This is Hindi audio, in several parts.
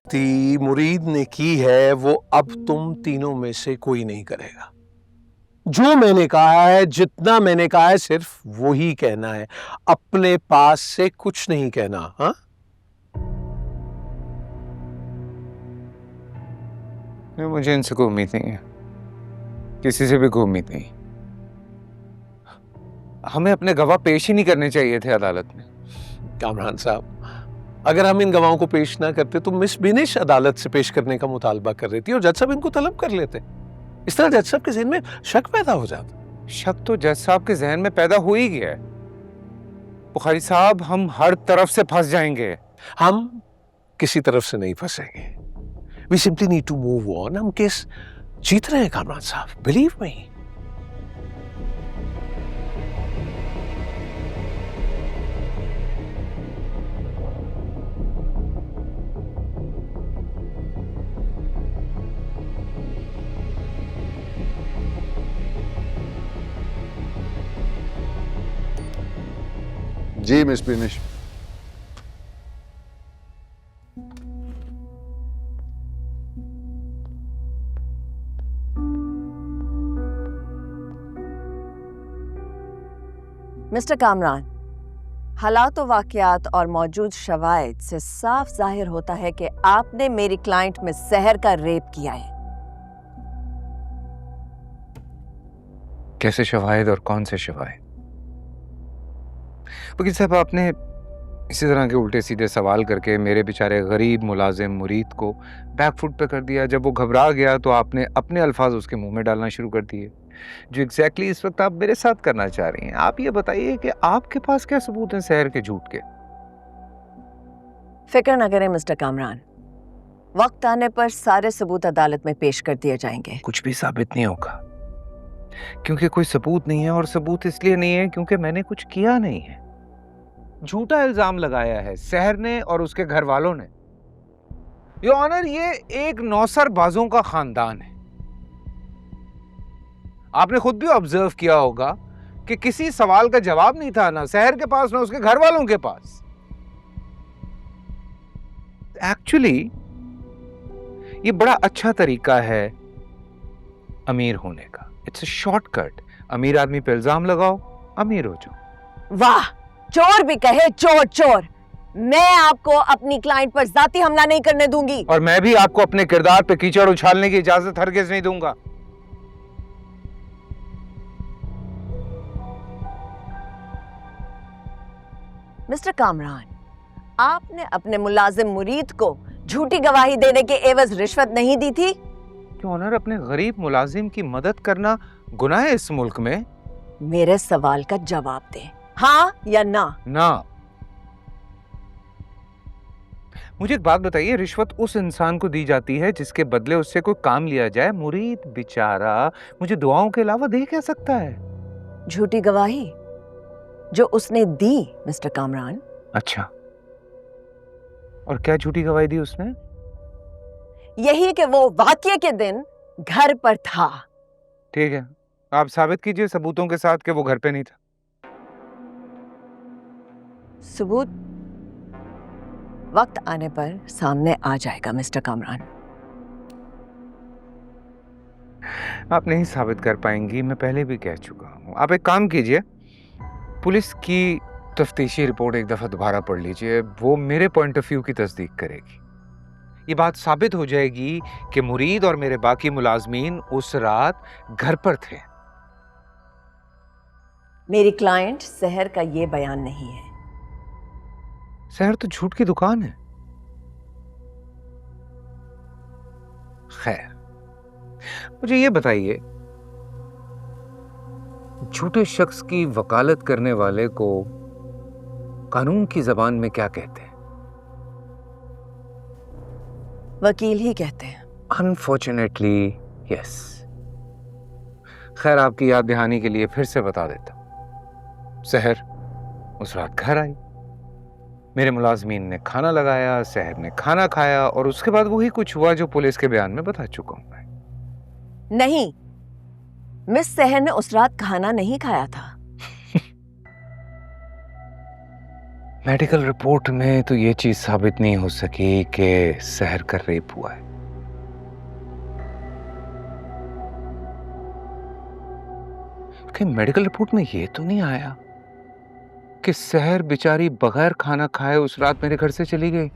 मुरीद ने की है वो अब तुम तीनों में से कोई नहीं करेगा। जो मैंने कहा है, जितना मैंने कहा है, सिर्फ वो ही कहना है, अपने पास से कुछ नहीं कहना। हाँ, मुझे इनसे कोई उम्मीद नहीं है, किसी से भी कोई उम्मीद नहीं। हमें अपने गवाह पेश ही नहीं करने चाहिए थे अदालत में। कामरान साहब, अगर हम इन गवाहों को पेश ना करते तो मिस बिनिश अदालत से पेश करने का मुतालबा कर रही थी और जज साहब इनको तलब कर लेते। इस तरह जज साहब के ज़हन में शक पैदा हो जाता। शक तो जज साहब के जहन में पैदा हो ही गया है। बुखारी साहब, हम हर तरफ से फंस जाएंगे। हम किसी तरफ से नहीं फंसेंगे। We simply need to move on. हम केस जीत रहे हैं कामरान साहब, बिलीव मी। जी मिस बिनिश। मिस्टर कामरान, हालात व वाक़यात और मौजूद शवाहिद से साफ जाहिर होता है कि आपने मेरी क्लाइंट में सहर का रेप किया है। कैसे शवाहिद और कौन से शवाहिद? वकील साहब, आपने इसी तरह के उल्टे सीधे सवाल करके मेरे बेचारे गरीब मुलाजिम मुरीद को बैकफुट पे कर दिया। जब वो घबरा गया तो आपने अपने अल्फाज उसके मुंह में डालना शुरू कर दिए, जो एग्जैक्टली इस वक्त आप मेरे साथ करना चाह रही हैं। आप ये बताइए कि आपके पास क्या सबूत हैं सहर के झूठ के? फिक्र न करें मिस्टर कामरान, वक्त आने पर सारे सबूत अदालत में पेश कर दिए जाएंगे। कुछ भी साबित नहीं होगा, क्योंकि कोई सबूत नहीं है। और सबूत इसलिए नहीं है क्योंकि मैंने कुछ किया नहीं है। झूठा इल्जाम लगाया है सहर ने और उसके घर वालों ने। योर ऑनर, ये एक नौसरबाजों का खानदान है। आपने खुद भी ऑब्जर्व किया होगा कि किसी सवाल का जवाब नहीं था, ना सहर के पास ना उसके घर वालों के पास। एक्चुअली ये बड़ा अच्छा तरीका है अमीर होने का। It's a shortcut. अमीर आदमी पे इल्जाम लगाओ, अमीर हो जाओ। वाह, चोर भी कहे चोर चोर। मैं आपको अपनी क्लाइंट पर जाती हमला नहीं करने दूंगी। और मैं भी आपको अपने किरदार पे कीचड़ उछालने की इजाजत हरगिज नहीं दूंगा। मिस्टर कामरान, आपने अपने मुलाजिम मुरीद को झूठी गवाही देने के एवज रिश्वत नहीं दी थी? क्यों ऑनर, अपने गरीब मुलाजिम की मदद करना गुनाह है इस मुल्क में? मेरे सवाल का जवाब दें, हाँ या ना? ना। मुझे एक बात बताइए, रिश्वत उस इंसान को दी जाती है जिसके बदले उससे कोई काम लिया जाए। मुरीद बेचारा मुझे दुआओं के अलावा दे क्या सकता है? झूठी गवाही जो उसने दी मिस्टर कामरान। अच्छा, और क्या झूठी गवाही दी उसने? यही कि वो वाकये के दिन घर पर था। ठीक है, आप साबित कीजिए सबूतों के साथ कि वो घर पे नहीं था। सबूत वक्त आने पर सामने आ जाएगा मिस्टर कामरान। आप नहीं साबित कर पाएंगी, मैं पहले भी कह चुका हूं। आप एक काम कीजिए, पुलिस की तफ्तीशी रिपोर्ट एक दफा दोबारा पढ़ लीजिए। वो मेरे पॉइंट ऑफ व्यू की तस्दीक करेगी। ये बात साबित हो जाएगी कि मुरीद और मेरे बाकी मुलाजमीन उस रात घर पर थे। मेरी क्लाइंट सहर का ये बयान नहीं है। सहर तो झूठ की दुकान है। खैर, मुझे ये बताइए, झूठे शख्स की वकालत करने वाले को कानून की जबान में क्या कहते हैं? वकील ही कहते हैं। Unfortunately yes. खैर, आपकी याद दहानी के लिए फिर से बता देता हूं। सहर उस रात घर आई, मेरे मुलाजमीन ने खाना लगाया, सहर ने खाना खाया, और उसके बाद वही कुछ हुआ जो पुलिस के बयान में बता चुका हूं मैं। नहीं, मिस सहर ने उस रात खाना नहीं खाया था। मेडिकल रिपोर्ट में तो ये चीज साबित नहीं हो सकी कि सहर का रेप हुआ है। कहीं मेडिकल रिपोर्ट में ये तो नहीं आया कि सहर बेचारी बगैर खाना खाए उस रात मेरे घर से चली गई।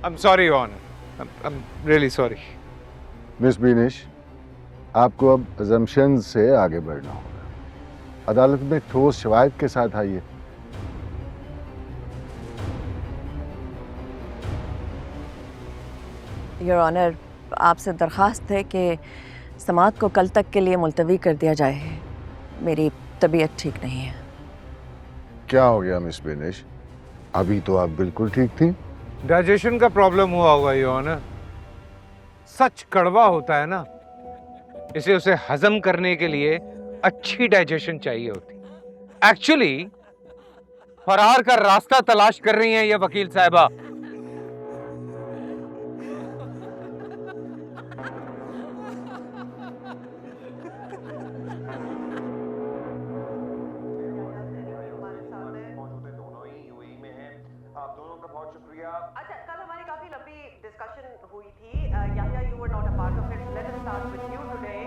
I'm sorry, Your Honor. I'm really sorry. Miss Beenish, आपको अब अजम्पशंस से आगे बढ़ना होगा। अदालत में ठोस शवाहिद के साथ आइए। योर ऑनर, आपसे दरख्वास्त है कि समाअत को कल तक के लिए मुलतवी कर दिया जाए। मेरी तबीयत ठीक नहीं है। क्या हो गया मिस बीनिश? अभी तो आप बिल्कुल ठीक थी। डाइजेशन का प्रॉब्लम हुआ होगा योर ऑनर। सच कड़वा होता है ना, इसे उसे हजम करने के लिए अच्छी डाइजेशन चाहिए होती। एक्चुअली फरार का रास्ता तलाश कर रही हैं ये वकील साहिबा। अच्छा, कल हमारी काफी लंबी डिस्कशन हुई थी। Yahya, you were not a part of it. Let us start with you today.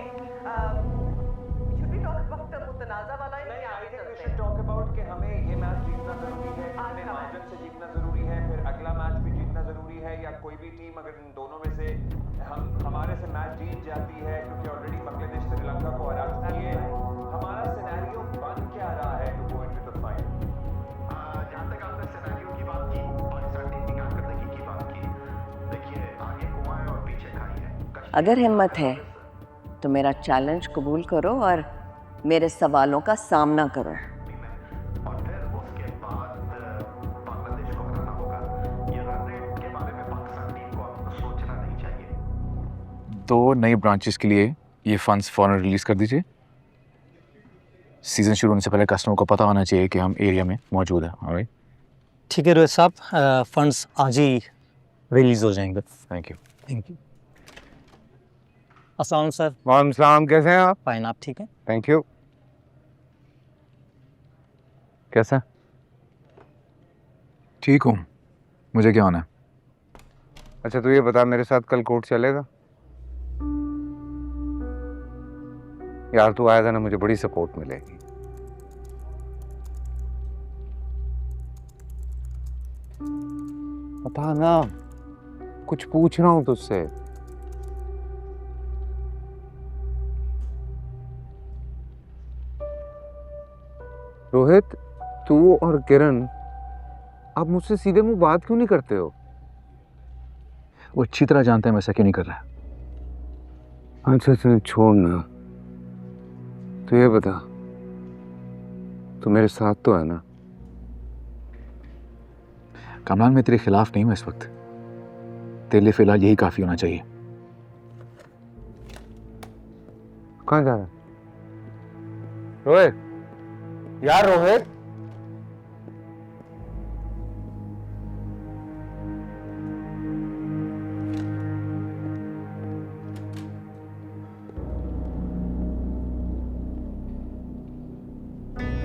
Should we talk about मुतनाज़ा वाला या नहीं, आगे I think we चलते should हैं? talk about कि हमें ये मैच जीतना जरूरी है, आज हमें का मार्जिन से जीतना जरूरी है, फिर अगला मैच भी जीतना जरूरी है, या कोई भी टीम अगर इन दोनों में से हमारे से मैच जीत जाती है, क्योंकि ऑलरेडी बांग्लादेश श्रीलंका को हरा चुकी है, हमारा सिनेरियो बन क्या रहा है to go into the final? जहाँ तक आपने सिनेरियो की बात की, पाकिस्तान टीम की कारकर्दगी की बात की, देखिए आगे कुआं और पीछे खाई है। अगर हिम्मत है तो मेरा चैलेंज कबूल करो और मेरे सवालों का सामना करो। और फिर उसके बाद बांग्लादेश को हराना होगा। ये रन रेट के बारे में पाकिस्तान टीम को अब सोचना नहीं चाहिए। 2 नई ब्रांचेस के लिए ये फंड्स फौरन रिलीज कर दीजिए। सीजन शुरू होने से पहले कस्टमर को पता होना चाहिए कि हम एरिया में मौजूद हैं। ऑलराइट, ठीक है रोहित साहब, फंड्स आज ही रिलीज हो जाएंगे। Thank you. Thank you. अस्सलाम सर। वालेकुम सलाम, कैसे हैं आप? फाइन, आप ठीक हैं? Thank you. कैसा? ठीक हूँ, मुझे क्या होना है? अच्छा तू ये बता, मेरे साथ कल कोर्ट चलेगा? यार तू आएगा ना, मुझे बड़ी सपोर्ट मिलेगी। बता ना, कुछ पूछ रहा हूं तुझसे। रोहित, तू और किरण आप मुझसे सीधे मुंह बात क्यों नहीं करते हो? वो अच्छी तरह जानते हैं मैं ऐसा क्यों नहीं कर रहा। अच्छा चल छोड़ ना, तू ये बता, तू मेरे साथ तो है ना? कमरान, मैं तेरे खिलाफ नहीं हूँ इस वक्त। तेरे लिए फिलहाल यही काफी होना चाहिए। कहाँ जा रहा है रोहित? यार रोहित,